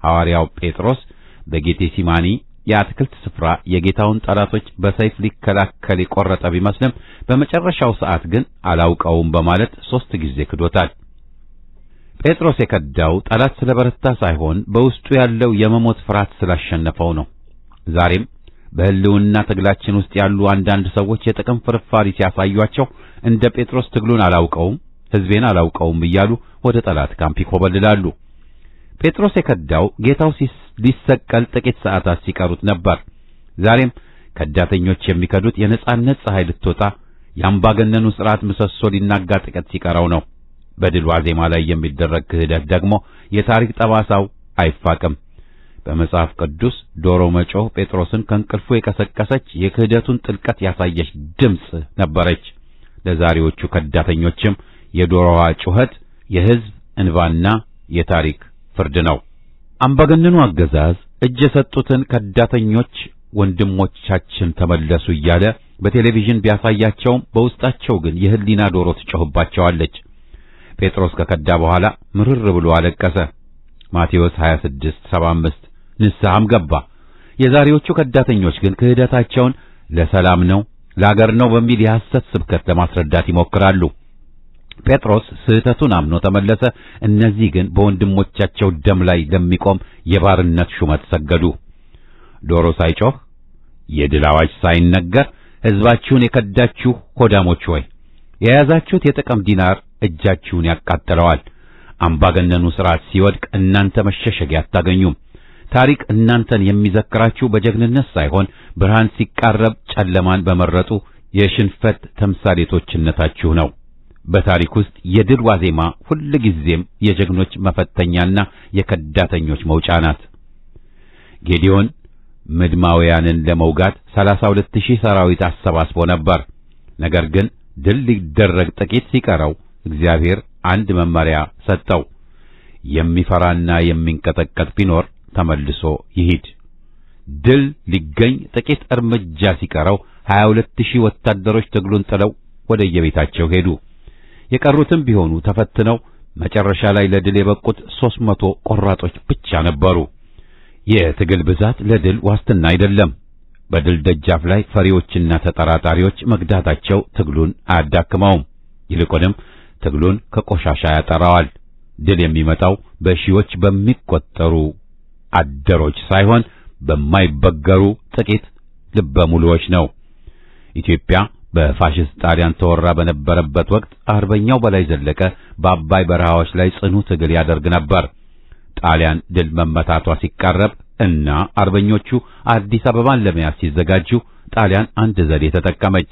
ሐዋርያው ጴጥሮስ በጌቴሲማኒ የአትክልት ስፍራ የጌታውን ጠላቶች በሰይፍ ሊከላከል የቆረጠ ቢመስልም በመጨረሻው ሰዓት ግን አላውቀውም በማለት 3 ጊዜ ክዶታል። ጴጥሮስ የከዳው ጠላት ስለበረታ ሳይሆን በውስጡ ያለው የመሞት ፍርሃት ስላሸነፈው ነው። ዛሬም በሕልውና ትግላችን ውስጥ ያሉ አንዳንድ ሰዎች የጥቅም ፍርፋሪ ሲያሳዩአቸው እንደ ጴጥሮስ ትግሉን አላውቀውም፣ ሕዝቤን አላውቀውም እያሉ ወደ ጠላት ካምፕ ይኮበልላሉ። ጴጥሮስ የከዳው ጌታው ሊሰቀል ጥቂት ሰዓታት ሲቀሩት ነበር። ዛሬም ከዳተኞች የሚከዱት የነጻነት ፀሐይ ልትወጣ የአምባገነኑ ሥርዓት ምሰሶ ሊናጋ ጥቂት ሲቀረው ነው። በድል ዋዜማ ላይ የሚደረግ ክህደት ደግሞ የታሪክ ጠባሳው አይፋቅም። በመጽሐፍ ቅዱስ ዶሮ መጮህ ጴጥሮስን ከእንቅልፉ የቀሰቀሰች የክህደቱን ጥልቀት ያሳየች ድምፅ ነበረች። ለዛሬዎቹ ከዳተኞችም የዶሮዋ ጩኸት የሕዝብ እንባና የታሪክ ፍርድ ነው። አምባገነኑ አገዛዝ እጅ የሰጡትን ከዳተኞች ወንድሞቻችን ተመለሱ እያለ በቴሌቪዥን ቢያሳያቸውም በውስጣቸው ግን የህሊና ዶሮ ትጮህባቸዋለች። ጴጥሮስ ከከዳ በኋላ ምርር ብሎ አለቀሰ። ማቴዎስ 26:75 ንስሐም ገባ። የዛሬዎቹ ከዳተኞች ግን ክህደታቸውን ለሰላም ነው ለአገር ነው በሚል የሐሰት ስብከት ለማስረዳት ይሞክራሉ። ጴጥሮስ ስህተቱን አምኖ ተመለሰ። እነዚህ ግን በወንድሞቻቸው ደም ላይ ለሚቆም የባርነት ሹመት ሰገዱ። ዶሮ ሳይጮህ የድል አዋጅ ሳይነገር ሕዝባችሁን የከዳችሁ ሆዳሞች ሆይ የያዛችሁት የጥቅም ዲናር እጃችሁን ያቃጥለዋል። አምባገነኑ ሥርዓት ሲወድቅ እናንተ መሸሸጊያ አታገኙም። ታሪክ እናንተን የሚዘክራችሁ በጀግንነት ሳይሆን ብርሃን ሲቃረብ ጨለማን በመረጡ የሽንፈት ተምሳሌቶችነታችሁ ነው። በታሪክ ውስጥ የድል ዋዜማ ሁልጊዜም የጀግኖች መፈተኛና የከዳተኞች መውጫ ናት። ጌዲዮን ምድማውያንን ለመውጋት 32000 ሰራዊት አሰባስቦ ነበር። ነገር ግን ድል ሊደረግ ጥቂት ሲቀረው እግዚአብሔር አንድ መመሪያ ሰጠው። የሚፈራና የሚንቀጠቀጥ ቢኖር ተመልሶ ይሂድ። ድል ሊገኝ ጥቂት እርምጃ ሲቀረው 22000 ወታደሮች ትግሉን ጥለው ወደ የቤታቸው ሄዱ። የቀሩትም ቢሆኑ ተፈትነው መጨረሻ ላይ ለድል የበቁት 300 ቆራጦች ብቻ ነበሩ። የትግል ብዛት ለድል ዋስትና አይደለም። በድል ደጃፍ ላይ ፈሪዎችና ተጠራጣሪዎች መግዳታቸው ትግሉን አያዳክመውም። ይልቁንም ትግሉን ከቆሻሻ ያጠራዋል። ድል የሚመጣው በሺዎች በሚቆጠሩ አደሮች ሳይሆን በማይበገሩ ጥቂት ልበ ሙሉዎች ነው። ኢትዮጵያ በፋሽስት ጣሊያን ተወራ በነበረበት ወቅት አርበኛው በላይ ዘለቀ በአባይ በረሃዎች ላይ ጽኑ ትግል ያደርግ ነበር። ጣሊያን ድል መመታቷ ሲቃረብ እና አርበኞቹ አዲስ አበባን ለመያዝ ሲዘጋጁ ጣሊያን አንድ ዘዴ ተጠቀመች።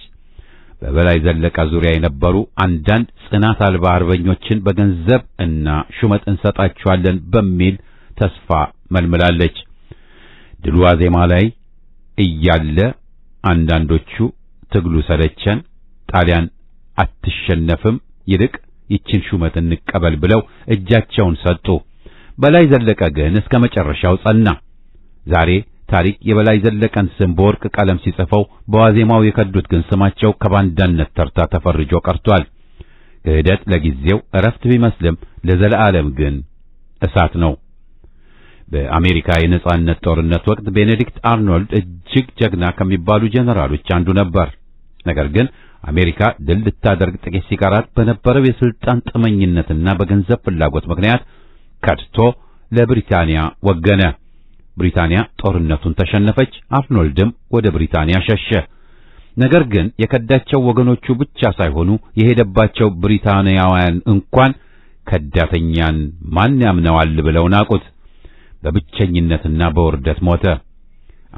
በበላይ ዘለቀ ዙሪያ የነበሩ አንዳንድ ጽናት አልባ አርበኞችን በገንዘብ እና ሹመት እንሰጣቸዋለን በሚል ተስፋ መልምላለች። ድል ዋዜማ ላይ እያለ አንዳንዶቹ ትግሉ ሰለቸን፣ ጣሊያን አትሸነፍም፣ ይልቅ ይችን ሹመት እንቀበል ብለው እጃቸውን ሰጡ። በላይ ዘለቀ ግን እስከ መጨረሻው ጸና። ዛሬ ታሪክ የበላይ ዘለቀን ስም በወርቅ ቀለም ሲጽፈው በዋዜማው የከዱት ግን ስማቸው ከባንዳነት ተርታ ተፈርጆ ቀርቷል። ክህደት ለጊዜው እረፍት ቢመስልም ለዘላለም ግን እሳት ነው። በአሜሪካ የነጻነት ጦርነት ወቅት ቤኔዲክት አርኖልድ እጅግ ጀግና ከሚባሉ ጀነራሎች አንዱ ነበር። ነገር ግን አሜሪካ ድል ልታደርግ ጥቂት ሲቀራት በነበረው የስልጣን ጥመኝነትና በገንዘብ ፍላጎት ምክንያት ከድቶ ለብሪታንያ ወገነ። ብሪታንያ ጦርነቱን ተሸነፈች። አርኖልድም ወደ ብሪታንያ ሸሸ። ነገር ግን የከዳቸው ወገኖቹ ብቻ ሳይሆኑ የሄደባቸው ብሪታንያውያን እንኳን ከዳተኛን ማን ያምነዋል ብለው ናቁት። በብቸኝነትና በውርደት ሞተ።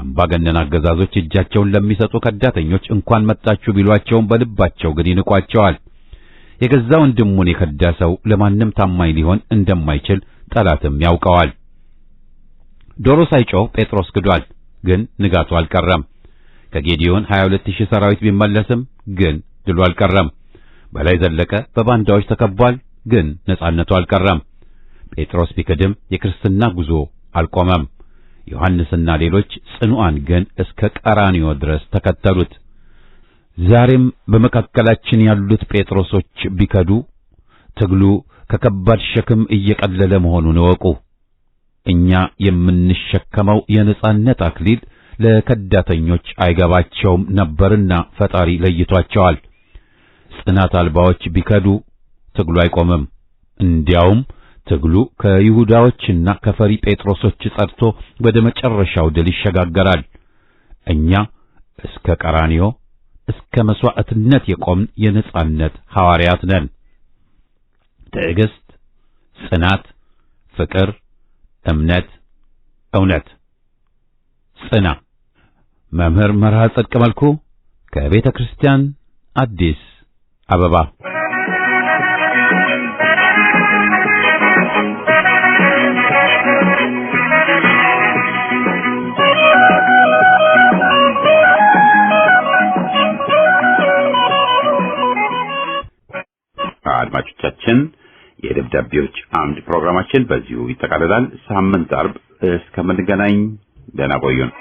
አምባገነን አገዛዞች እጃቸውን ለሚሰጡ ከዳተኞች እንኳን መጣችሁ ቢሏቸውም በልባቸው ግን ይንቋቸዋል። የገዛ ወንድሙን የከዳ ሰው ለማንም ታማኝ ሊሆን እንደማይችል ጠላትም ያውቀዋል። ዶሮ ሳይጮህ ጴጥሮስ ክዷል። ግን ንጋቱ አልቀረም። ከጌዲዮን 22000 ሰራዊት ቢመለስም ግን ድሉ አልቀረም። በላይ ዘለቀ በባንዳዎች ተከቧል። ግን ነጻነቱ አልቀረም። ጴጥሮስ ቢክድም የክርስትና ጉዞ አልቆመም። ዮሐንስና ሌሎች ጽኑዓን ግን እስከ ቀራንዮ ድረስ ተከተሉት። ዛሬም በመካከላችን ያሉት ጴጥሮሶች ቢከዱ ትግሉ ከከባድ ሸክም እየቀለለ መሆኑን እወቁ። እኛ የምንሸከመው የነጻነት አክሊል ለከዳተኞች አይገባቸውም ነበርና ፈጣሪ ለይቷቸዋል። ጽናት አልባዎች ቢከዱ ትግሉ አይቆምም። እንዲያውም ትግሉ ከይሁዳዎችና ከፈሪ ጴጥሮሶች ጸድቶ ወደ መጨረሻው ድል ይሸጋገራል። እኛ እስከ ቀራንዮ እስከ መስዋዕትነት የቆምን የነጻነት ሐዋርያት ነን። ትዕግስት፣ ጽናት፣ ፍቅር፣ እምነት፣ እውነት። ጽና። መምህር መርሃ ጽድቅ መልኩ ከቤተ ክርስቲያን አዲስ አበባ። አድማጮቻችን የደብዳቤዎች አምድ ፕሮግራማችን በዚሁ ይጠቃልላል። ሳምንት አርብ እስከምንገናኝ ደህና ቆዩን።